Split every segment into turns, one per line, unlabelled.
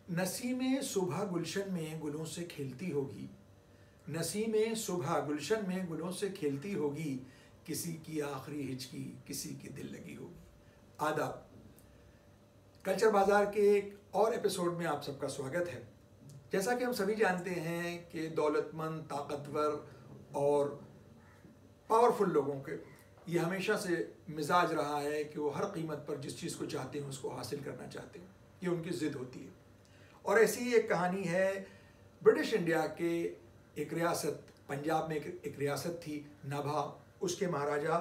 नसीमें सुबह गुलशन में गुलों से खेलती होगी, नसीमें सुबह गुलशन में गुलों से खेलती होगी, किसी की आखिरी हिचकी किसी की दिल लगी होगी। आदाब। कल्चर बाजार के एक और एपिसोड में आप सबका स्वागत है। जैसा कि हम सभी जानते हैं कि दौलतमंद, ताकतवर और पावरफुल लोगों के ये हमेशा से मिजाज रहा है कि वो हर कीमत पर जिस चीज़ को चाहते हैं उसको हासिल करना चाहते हैं। ये उनकी ज़िद होती है। और ऐसी ही एक कहानी है ब्रिटिश इंडिया के एक रियासत, पंजाब में एक रियासत थी नाभा। उसके महाराजा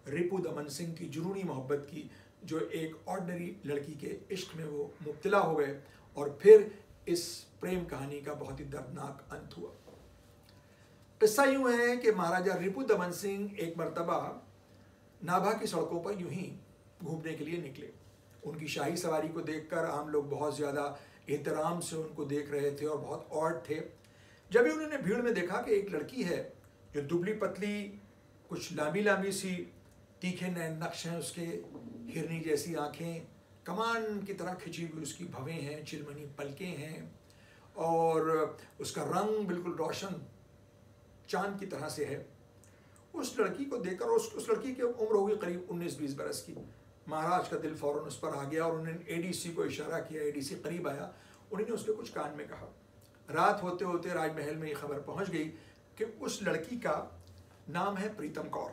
रिपू दमन सिंह की जुनूनी मोहब्बत की, जो एक ऑर्डिनरी लड़की के इश्क में वो मुब्तला हो गए और फिर इस प्रेम कहानी का बहुत ही दर्दनाक अंत हुआ। किस्सा यूँ है कि महाराजा रिपू दमन सिंह एक मर्तबा नाभा की सड़कों पर यूं ही घूमने के लिए निकले। उनकी शाही सवारी को देखकर आम लोग बहुत ज़्यादा एहतराम से उनको देख रहे थे और बहुत ऑड थे। जब भी उन्होंने भीड़ में देखा कि एक लड़की है जो दुबली पतली, कुछ लांबी लांबी सी, तीखे नैन नक्श हैं उसके, हिरनी जैसी आँखें, कमान की तरह खिंची हुई उसकी भवें हैं, चिलमनी पलकें हैं और उसका रंग बिल्कुल रोशन चांद की तरह से है। उस लड़की को देखकर, उस लड़की की उम्र होगी करीब 19-20 बरस की, महाराज का दिल फौरन उस पर आ गया और उन्होंने एडीसी को इशारा किया। एडीसी करीब आया, उन्होंने उसके कुछ कान में कहा। रात होते होते राजमहल में ये खबर पहुंच गई कि उस लड़की का नाम है प्रीतम कौर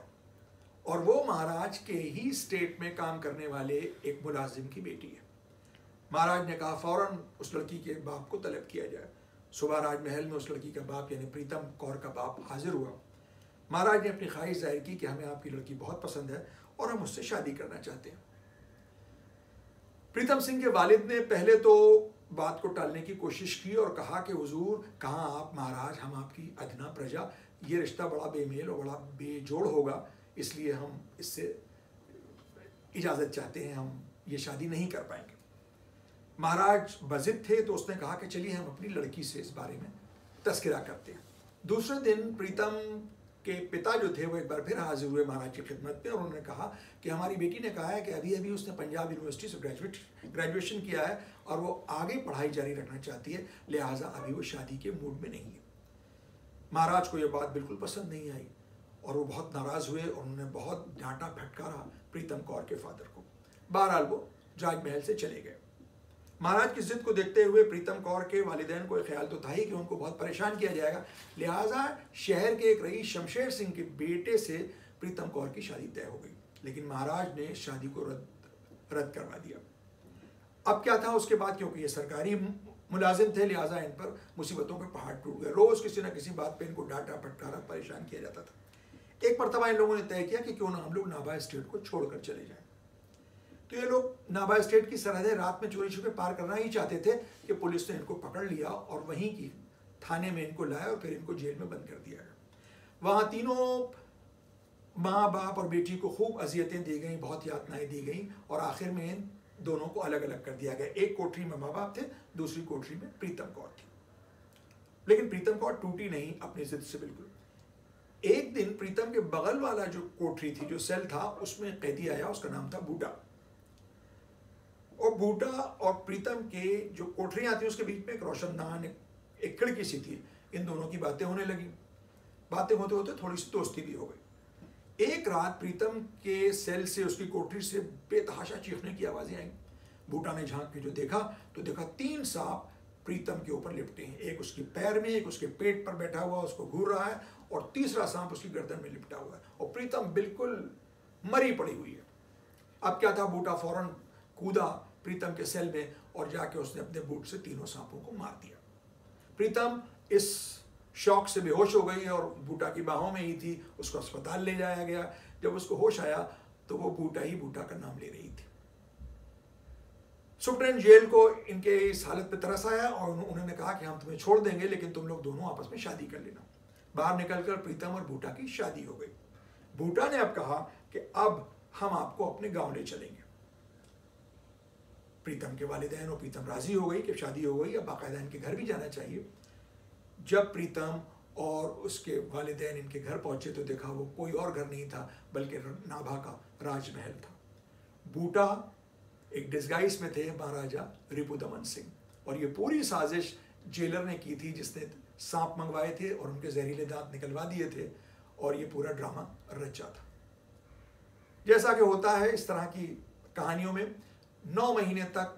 और वो महाराज के ही स्टेट में काम करने वाले एक मुलाजिम की बेटी है। महाराज ने कहा फौरन उस लड़की के बाप को तलब किया जाए। सुबह राजमहल में उस लड़की का बाप यानी प्रीतम कौर का बाप हाजिर हुआ। महाराज ने अपनी ख्वाहिश जाहिर की कि हमें आपकी लड़की बहुत पसंद है और हम उससे शादी करना चाहते हैं। प्रीतम सिंह के वालिद ने पहले तो बात को टालने की कोशिश की और कहा कि हुजूर, कहाँ आप महाराज, हम आपकी अदना प्रजा, ये रिश्ता बड़ा बेमेल और बड़ा बेजोड़ होगा, इसलिए हम इससे इजाज़त चाहते हैं, हम ये शादी नहीं कर पाएंगे। महाराज बजिद थे तो उसने कहा कि चलिए हम अपनी लड़की से इस बारे में तस्करा करते हैं। दूसरे दिन प्रीतम के पिता जो थे वो एक बार फिर हाजिर हुए महाराज की खिदमत में और उन्होंने कहा कि हमारी बेटी ने कहा है कि अभी अभी उसने पंजाब यूनिवर्सिटी से ग्रेजुएशन किया है और वो आगे पढ़ाई जारी रखना चाहती है, लिहाजा अभी वो शादी के मूड में नहीं है। महाराज को ये बात बिल्कुल पसंद नहीं आई और वो बहुत नाराज़ हुए और उन्होंने बहुत डांटा फटकारा प्रीतम कौर के फादर को। बहरहाल वो राजमहल से चले गए। महाराज की जिद को देखते हुए प्रीतम कौर के वालिदैन को एक ख्याल तो था ही कि उनको बहुत परेशान किया जाएगा, लिहाजा शहर के एक रईस शमशेर सिंह के बेटे से प्रीतम कौर की शादी तय हो गई। लेकिन महाराज ने शादी को रद्द करवा दिया। अब क्या था उसके बाद, क्योंकि ये सरकारी मुलाजिम थे, लिहाजा इन पर मुसीबतों के पहाड़ टूट गए। रोज़ किसी न किसी बात पर इनको डांटा फटकारा परेशान किया जाता था। एक मरतबा इन लोगों ने तय किया कि क्यों ना हम लोग नाभा स्टेट को छोड़कर चले जाएं। तो ये लोग नाभा स्टेट की सरहदें रात में चोरी छुपे पार करना ही चाहते थे कि पुलिस ने इनको पकड़ लिया और वहीं की थाने में इनको लाया और फिर इनको जेल में बंद कर दिया गया। वहाँ तीनों माँ बाप और बेटी को खूब अजियतें दी गई, बहुत यातनाएं दी गई और आखिर में इन दोनों को अलग अलग कर दिया गया। एक कोठरी में माँ बाप थे, दूसरी कोठरी में प्रीतम कौर थी। लेकिन प्रीतम कौर टूटी नहीं अपनी जिद से बिल्कुल। एक दिन प्रीतम के बगल वाला जो कोठरी थी, जो सेल था, उसमें कैदी आया, उसका नाम था बूटा। और बूटा और प्रीतम के जो कोठरियाँ थी उसके बीच में एक रोशनदान, एक खिड़की सी थी। इन दोनों की बातें होने लगी। बातें होते होते थोड़ी सी दोस्ती भी हो गई। एक रात प्रीतम के सेल से, उसकी कोठरी से बेतहाशा चीखने की आवाज़ें आई। बूटा ने झांक के जो देखा तो देखा 3 सांप प्रीतम के ऊपर लिपटे हैं। एक उसके पैर में, एक उसके पेट पर बैठा हुआ उसको घूर रहा है और तीसरा सांप उसकी गर्दन में लिपटा हुआ है और प्रीतम बिल्कुल मरी पड़ी हुई है। अब क्या था, बूटा फौरन कूदा प्रीतम के सेल में और जाके उसने अपने बूट से तीनों सांपों को मार दिया। प्रीतम इस शौक से बेहोश हो गई और बूटा की बाहों में ही थी। उसको अस्पताल ले जाया गया। जब उसको होश आया तो वो बूटा ही बूटा का नाम ले रही थी। सुप्रीम जेल को इनके इस हालत पे तरस आया और उन्होंने कहा कि हम तुम्हें छोड़ देंगे, लेकिन तुम लोग दोनों आपस में शादी कर लेना। बाहर निकलकर प्रीतम और बूटा की शादी हो गई। बूटा ने अब कहा कि अब हम आपको अपने गांव ले चलेंगे। प्रीतम के वालिदैन और प्रीतम राजी हो गई कि शादी हो गई, अब बाकायदा इनके घर भी जाना चाहिए। जब प्रीतम और उसके वालिदैन इनके घर पहुंचे तो देखा वो कोई और घर नहीं था बल्कि नाभा का राजमहल था। बूटा एक डिस्गाइज में थे महाराजा रिपू दमन सिंह और ये पूरी साजिश जेलर ने की थी, जिसने सांप मंगवाए थे और उनके जहरीले दांत निकलवा दिए थे, और ये पूरा ड्रामा रचा था। जैसा कि होता है इस तरह की कहानियों में, 9 महीने तक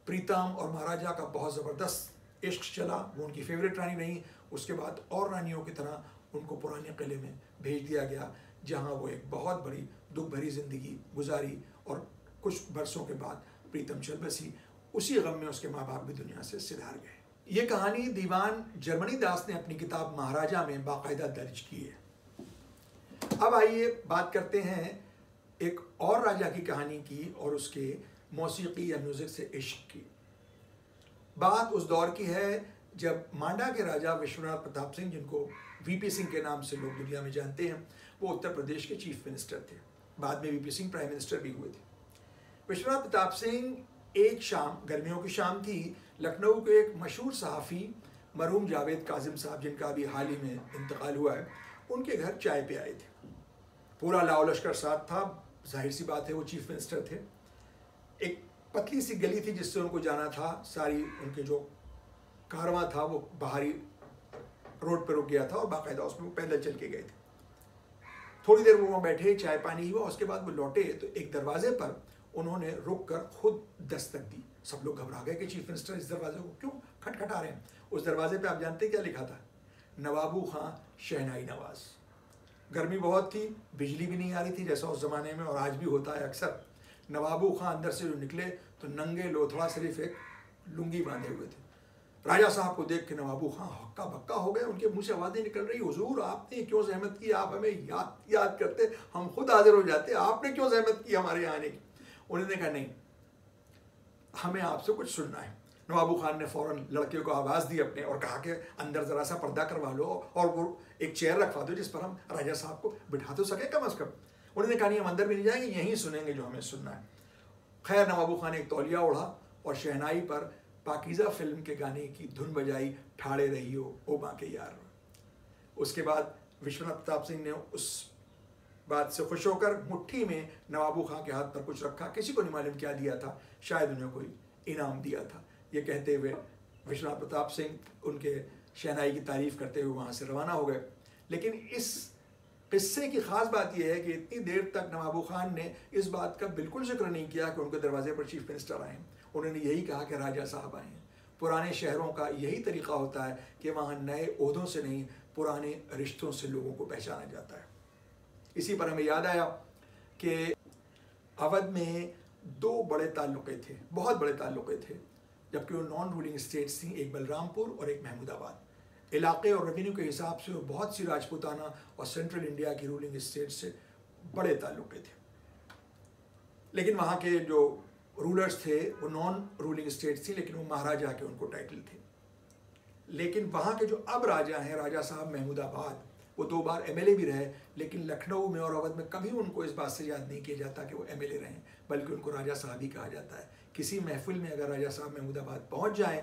प्रीतम और महाराजा का बहुत ज़बरदस्त इश्क चला। वो उनकी फेवरेट रानी रही। उसके बाद और रानियों की तरह उनको पुराने किले में भेज दिया गया, जहां वो एक बहुत बड़ी दुख भरी ज़िंदगी गुजारी, और कुछ बरसों के बाद प्रीतम चल बसी। उसी गम में उसके माँ बाप भी दुनिया से सिधार गए। ये कहानी दीवान जर्मनी दास ने अपनी किताब महाराजा में बाकायदा दर्ज की है। अब आइए बात करते हैं एक और राजा की कहानी की और उसके मौसीकी या म्यूज़िक से इश्क की। बात उस दौर की है जब मांडा के राजा विश्वनाथ प्रताप सिंह, जिनको वीपी सिंह के नाम से लोग दुनिया में जानते हैं, वो उत्तर प्रदेश के चीफ मिनिस्टर थे। बाद में वीपी सिंह प्राइम मिनिस्टर भी हुए थे। विश्वनाथ प्रताप सिंह, एक शाम, गर्मियों की शाम थी, लखनऊ के एक मशहूर सहाफ़ी मरहूम जावेद काजिम साहब, जिनका अभी हाल ही में इंतकाल हुआ है, उनके घर चाय पे आए थे। पूरा लाओ लश्कर साथ था, जाहिर सी बात है वो चीफ मिनिस्टर थे। एक पतली सी गली थी जिससे उनको जाना था, सारी उनके जो कारवां था वो बाहरी रोड पर रुक गया था और बाकायदा उसमें वो पैदल चल के गए थे। थोड़ी देर वो वहाँ बैठे, चाय पानी हुआ, उसके बाद वो लौटे तो एक दरवाजे पर उन्होंने रुक कर खुद दस्तक दी। सब लोग घबरा गए कि चीफ मिनिस्टर इस दरवाजे को क्यों खटखटा रहे हैं। उस दरवाजे पे आप जानते क्या लिखा था? नवाबू खां शहनाई नवाज। गर्मी बहुत थी, बिजली भी नहीं आ रही थी जैसा उस ज़माने में और आज भी होता है अक्सर। नवाबू खां अंदर से जो निकले तो नंगे लोथड़ा सिर्फ एक लुंगी बांधे हुए थे। राजा साहब को देख के नवाबू खां हक्का बक्का हो गए। उनके मुंह से आवाज़ें निकल रही, हुजूर आपने क्यों जहमत की, आप हमें याद करते, हम खुद हाजिर हो जाते, आपने क्यों जहमत की हमारे यहाँ आने की। उन्होंने कहा नहीं, हमें आपसे कुछ सुनना है। नवाबू खान ने फ़ौरन लड़के को आवाज़ दी अपने और कहा कि अंदर ज़रा सा पर्दा करवा लो और वो एक चेयर रखवा दो जिस पर हम राजा साहब को बिठा तो सके कम अज़ कम। उन्होंने कहा नहीं, हम अंदर भी नहीं जाएंगे, यहीं सुनेंगे जो हमें सुनना है। खैर, नवाबू खान ने एक तौलिया ओढ़ा और शहनाई पर पाकीज़ा फिल्म के गाने की धुन बजाई, ठाड़े रहियो ओ बाके यार। उसके बाद विश्वनाथ प्रताप सिंह ने उस बात से खुश होकर मुट्ठी में नवाबू खां के हाथ पर कुछ रखा, किसी को नहीं मालूम क्या दिया था, शायद उन्हें कोई इनाम दिया था। ये कहते हुए विश्वनाथ प्रताप सिंह उनके शहनाई की तारीफ़ करते हुए वहाँ से रवाना हो गए। लेकिन इस किस्से की ख़ास बात यह है कि इतनी देर तक नवाबू खान ने इस बात का बिल्कुल जिक्र नहीं किया कि उनके दरवाजे पर चीफ मिनिस्टर आए। उन्होंने यही कहा कि राजा साहब आए हैं। पुराने शहरों का यही तरीक़ा होता है कि वहाँ नए ओहदों से नहीं, पुराने रिश्तों से लोगों को पहचाना जाता है। इसी पर हमें याद आया कि अवध में 2 बड़े ताल्लुक़े थे, बहुत बड़े ताल्लुक़े थे, जबकि वो नॉन रूलिंग स्टेट्स थी, एक बलरामपुर और एक महमूदाबाद। इलाके और रेवेन्यू के हिसाब से वो बहुत सी राजपूताना और सेंट्रल इंडिया की रूलिंग स्टेट से बड़े ताल्लुक़े थे। लेकिन वहाँ के जो रूलर्स थे वो नॉन रूलिंग स्टेट्स थी, लेकिन वो महाराजा के उनको टाइटल थे। लेकिन वहाँ के जो अब राजा हैं, राजा साहब महमूदाबाद, वो 2 बार एमएलए भी रहे, लेकिन लखनऊ में और अवध में कभी उनको इस बात से याद नहीं किया जाता कि वो एमएलए रहे, बल्कि उनको राजा साहब ही कहा जाता है। किसी महफिल में अगर राजा साहब महमूदाबाद पहुंच जाएं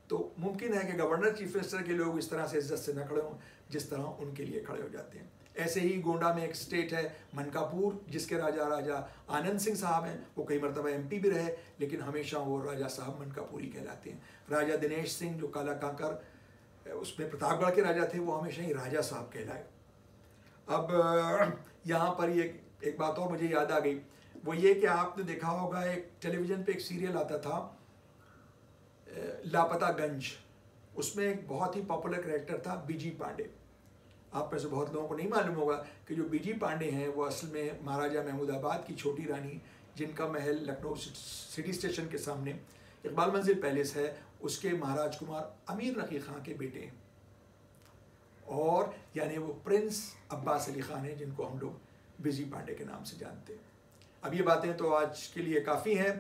तो मुमकिन है कि गवर्नर चीफ मिनिस्टर के लोग इस तरह से इज्जत से न खड़े हों जिस तरह उनके लिए खड़े हो जाते हैं। ऐसे ही गोंडा में एक स्टेट है मनकापुर, जिसके राजा आनंद सिंह साहब हैं। वो कई मरतबा एमपी भी रहे, लेकिन हमेशा वो राजा साहब मनकापुरी कहलाते हैं। राजा दिनेश सिंह जो काला कांकर उसमें प्रतापगढ़ के राजा थे, वो हमेशा ही राजा साहब कहलाए। अब यहाँ पर ये एक बात और मुझे याद आ गई, वो ये कि आपने देखा होगा एक टेलीविज़न पे एक सीरियल आता था लापता गंज। उसमें एक बहुत ही पॉपुलर कैरेक्टर था बीजी पांडे। आप में से बहुत लोगों को नहीं मालूम होगा कि जो बीजी पांडे हैं वो असल में महाराजा महमूदाबाद की छोटी रानी, जिनका महल लखनऊ सिटी स्टेशन के सामने इकबाल मंजिल पैलेस है, उसके महाराज कुमार अमीर नकी खां के बेटे हैं। और यानी वो प्रिंस अब्बास अली खान हैं, जिनको हम लोग बिजी पांडे के नाम से जानते हैं। अब ये बातें तो आज के लिए काफ़ी हैं।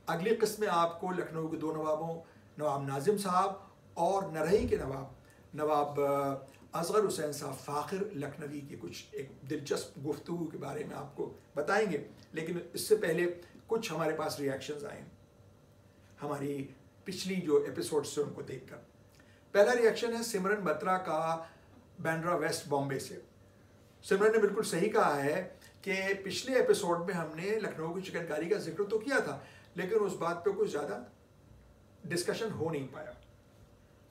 अगली किस्त में आपको लखनऊ के 2 नवाबों, नवाब नाजिम साहब और नरही के नवाब असगर हुसैन साहब फ़ाखिर लखनवी की कुछ एक दिलचस्प गुफ्तगू के बारे में आपको बताएंगे। लेकिन इससे पहले कुछ हमारे पास रिएक्शंस आए हमारी पिछली जो एपिसोड से उनको देखकर। पहला रिएक्शन है सिमरन बत्रा का बैंड्रा वेस्ट बॉम्बे से। सिमरन ने बिल्कुल सही कहा है कि पिछले एपिसोड में हमने लखनऊ की चिकनकारी का जिक्र तो किया था, लेकिन उस बात पे कुछ ज़्यादा डिस्कशन हो नहीं पाया।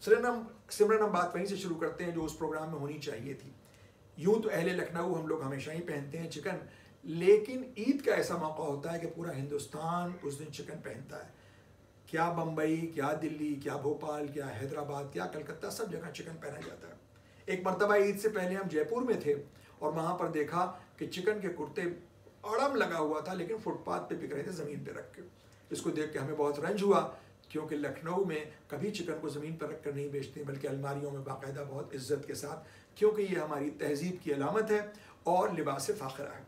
सिमरन हम बात वहीं से शुरू करते हैं जो उस प्रोग्राम में होनी चाहिए थी। यूँ तो अहले लखनऊ हम लोग हमेशा ही पहनते हैं चिकन, लेकिन ईद का ऐसा मौका होता है कि पूरा हिंदुस्तान उस दिन चिकन पहनता है। क्या बम्बई, क्या दिल्ली, क्या भोपाल, क्या हैदराबाद, क्या कलकत्ता, सब जगह चिकन पहना जाता है। एक मरतबा ईद से पहले हम जयपुर में थे और वहाँ पर देखा कि चिकन के कुर्ते अड़म लगा हुआ था, लेकिन फुटपाथ पे बिक रहे थे ज़मीन पे रख के। इसको देख के हमें बहुत रंज हुआ, क्योंकि लखनऊ में कभी चिकन को ज़मीन पर रख कर नहीं बेचते, बल्कि अलमारियों में बाकायदा बहुत इज्जत के साथ, क्योंकि ये हमारी तहजीब की अलामत है और लिबास फ़ाखरा है।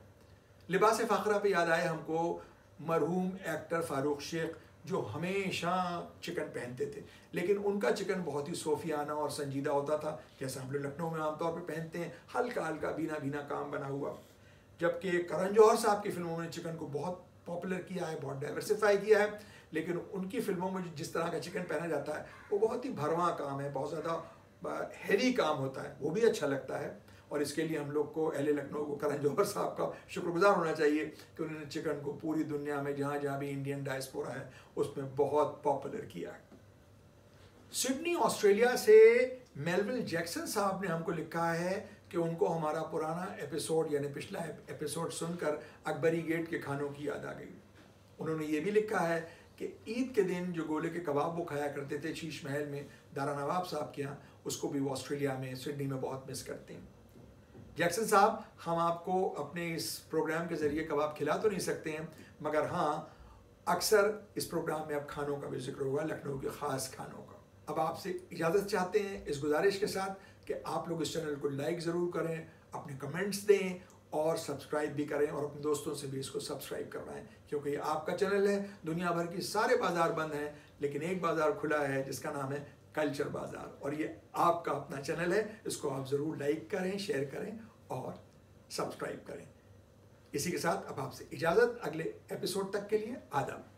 लिबास फ़ाखरा पे याद आए हमको मरहूम एक्टर फ़ारूक शेख, जो हमेशा चिकन पहनते थे, लेकिन उनका चिकन बहुत ही सोफियाना और संजीदा होता था, जैसा हम लोग लखनऊ में आमतौर पर पहनते हैं, हल्का हल्का बीना बीना काम बना हुआ। जबकि करण जौहर साहब की फिल्मों में चिकन को बहुत पॉपुलर किया है, बहुत डाइवर्सिफाई किया है, लेकिन उनकी फिल्मों में जिस तरह का चिकन पहना जाता है वो बहुत ही भरवां काम है, बहुत ज़्यादा हैवी काम होता है, वो भी अच्छा लगता है। और इसके लिए हम लोग को अहले लखनऊ को करण जौहर साहब का शुक्रगुजार होना चाहिए कि उन्होंने चिकन को पूरी दुनिया में जहाँ जहाँ भी इंडियन डायस्पोरा है उसमें बहुत पॉपुलर किया है। सिडनी ऑस्ट्रेलिया से मेलविल जैक्सन साहब ने हमको लिखा है कि उनको हमारा पुराना एपिसोड यानी पिछला एपिसोड सुनकर अकबरी गेट के खानों की याद आ गई। उन्होंने ये भी लिखा है कि ईद के दिन जो गोले के कबाब वो खाया करते थे शीश महल में दारा नवाब साहब के यहाँ, उसको भी वो ऑस्ट्रेलिया में सिडनी में बहुत मिस करते हैं। जैक्सन साहब, हम आपको अपने इस प्रोग्राम के ज़रिए कबाब खिला तो नहीं सकते हैं, मगर हाँ अक्सर इस प्रोग्राम में अब खानों का भी जिक्र होगा, लखनऊ के ख़ास खानों का। अब आपसे इजाज़त चाहते हैं इस गुजारिश के साथ कि आप लोग इस चैनल को लाइक ज़रूर करें, अपने कमेंट्स दें और सब्सक्राइब भी करें, और अपने दोस्तों से भी इसको सब्सक्राइब करवाएं, क्योंकि ये आपका चैनल है। दुनिया भर की सारे बाज़ार बंद हैं, लेकिन एक बाज़ार खुला है जिसका नाम है कल्चर बाज़ार, और ये आपका अपना चैनल है। इसको आप ज़रूर लाइक करें, शेयर करें और सब्सक्राइब करें। इसी के साथ अब आपसे इजाज़त, अगले एपिसोड तक के लिए आदाब।